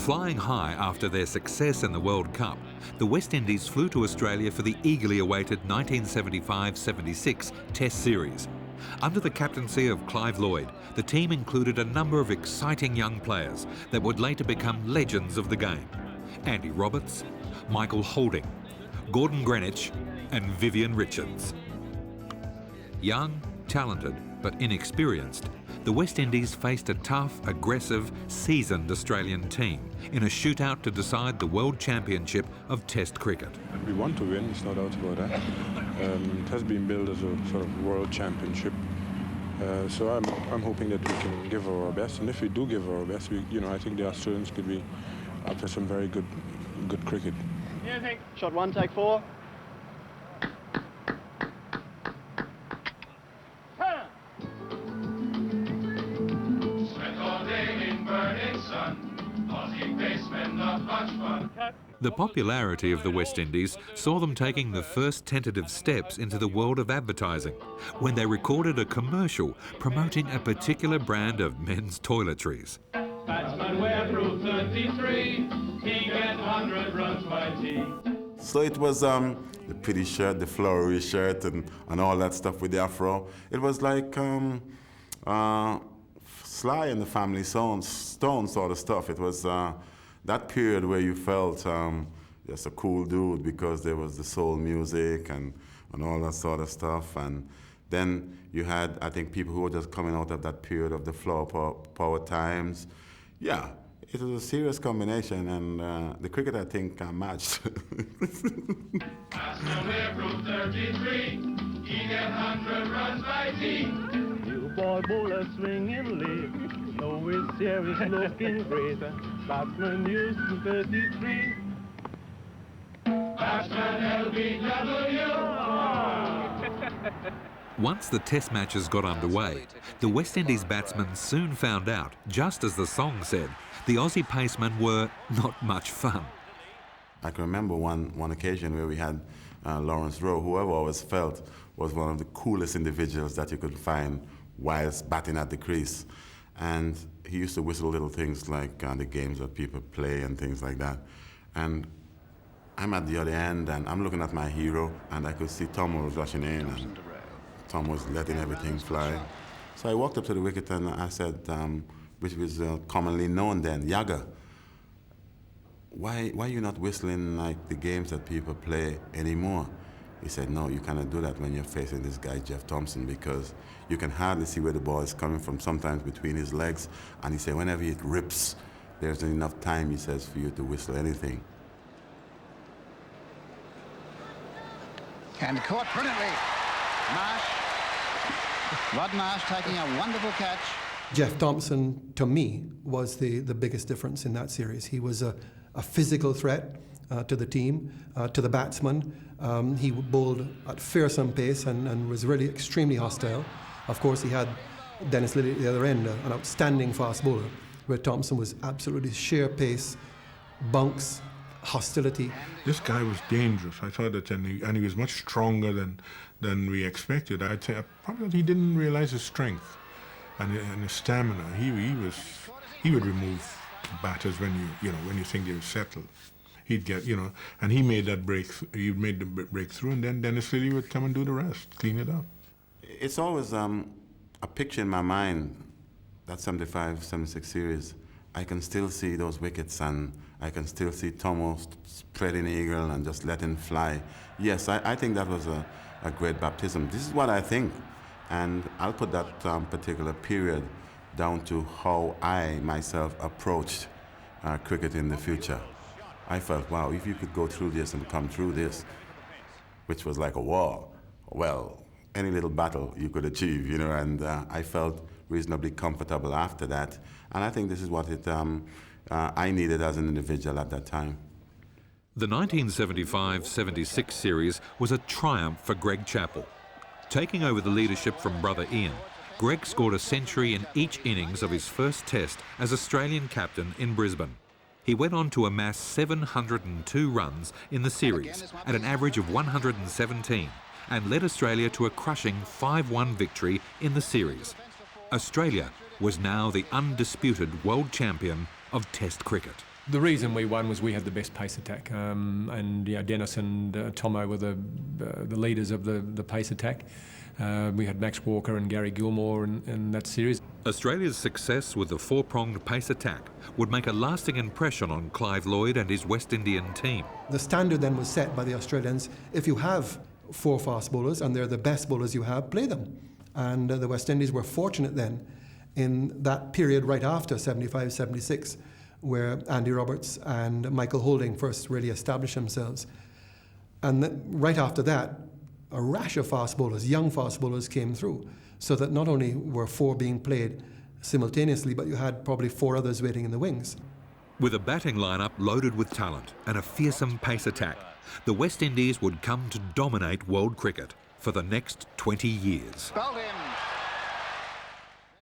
Flying high after their success in the World Cup, the West Indies flew to Australia for the eagerly awaited 1975-76 Test Series. Under the captaincy of Clive Lloyd, the team included a number of exciting young players that would later become legends of the game. Andy Roberts, Michael Holding, Gordon Greenwich and Vivian Richards. Young, talented but inexperienced, the West Indies faced a tough, aggressive, seasoned Australian team in a shootout to decide the World Championship of Test cricket. We want to win, there's no doubt about that. It has been billed as a sort of World Championship. So I'm hoping that we can give our best, and if we do give our best, I think the Australians could be up for some very good cricket. Shot one, take four. The popularity of the West Indies saw them taking the first tentative steps into the world of advertising when they recorded a commercial promoting a particular brand of men's toiletries. Batsman wear through 33, he get 100 runs by tea. So it was the pretty shirt, the flowery shirt and all that stuff with the afro. It was like Sly and the Family Stone sort of stuff. It was that period where you felt just a cool dude because there was the soul music and all that sort of stuff. And then you had, I think, people who were just coming out of that period of the flower power times. Yeah, it was a serious combination, and the cricket, I think, matched. Batsman through 33, he get 100 runs by tea. New ball bowler swinging late. No, his hair is looking great. Batsman used to 33. Batsman LBW. Once the Test matches got underway, the West Indies batsmen soon found out, just as the song said, the Aussie pacemen were not much fun. I can remember one occasion where we had Lawrence Rowe, who I've always felt was one of the coolest individuals that you could find whilst batting at the crease. And he used to whistle little things like the games that people play and things like that. And I'm at the other end, and I'm looking at my hero, and I could see Tom was rushing in, and Tom was letting everything fly. So I walked up to the wicket and I said, which was commonly known then, Yaga, why are you not whistling like the games that people play anymore? He said, no, you cannot do that when you're facing this guy, Jeff Thompson, because you can hardly see where the ball is coming from, sometimes between his legs. And he said, whenever it rips, there's not enough time, he says, for you to whistle anything. And caught brilliantly. Marsh. Rod Marsh taking a wonderful catch. Jeff Thompson, to me, was the biggest difference in that series. He was a physical threat to the team, to the batsmen. He bowled at fearsome pace and was really extremely hostile. Of course, he had Dennis Lilly at the other end, an outstanding fast bowler, where Thompson was absolutely sheer pace, bunks, hostility. This guy was dangerous. I thought that, and he was much stronger than we expected. I'd say probably he didn't realize his strength and his stamina. He would remove batters when you think they were settled. He'd get, and he made that breakthrough. He made the breakthrough, and then Dennis Lilly would come and do the rest, clean it up. It's always a picture in my mind, that 75-76 series. I can still see those wickets, and I can still see Tomo spreading eagle and just letting fly. Yes, I think that was a great baptism. This is what I think, and I'll put that particular period down to how I myself approached cricket in the future. I felt, wow, if you could go through this and come through this, which was like a war, well, any little battle you could achieve, and I felt reasonably comfortable after that. And I think this is what I needed as an individual at that time. The 1975-76 series was a triumph for Greg Chappell. Taking over the leadership from brother Ian, Greg scored a century in each innings of his first Test as Australian captain in Brisbane. He went on to amass 702 runs in the series at an average of 117 and led Australia to a crushing 5-1 victory in the series. Australia was now the undisputed world champion of Test cricket. The reason we won was we had the best pace attack, and Dennis and Tomo were the leaders of the pace attack. We had Max Walker and Gary Gilmore in that series. Australia's success with the four-pronged pace attack would make a lasting impression on Clive Lloyd and his West Indian team. The standard then was set by the Australians. If you have 4 fast bowlers and they're the best bowlers you have, play them. And the West Indies were fortunate then in that period right after 75-76, where Andy Roberts and Michael Holding first really established themselves. And right after that, a rash of fast bowlers, young fast bowlers came through, so that not only were 4 being played simultaneously, but you had probably 4 others waiting in the wings. With a batting lineup loaded with talent and a fearsome pace attack, the West Indies would come to dominate world cricket for the next 20 years. Bowled in.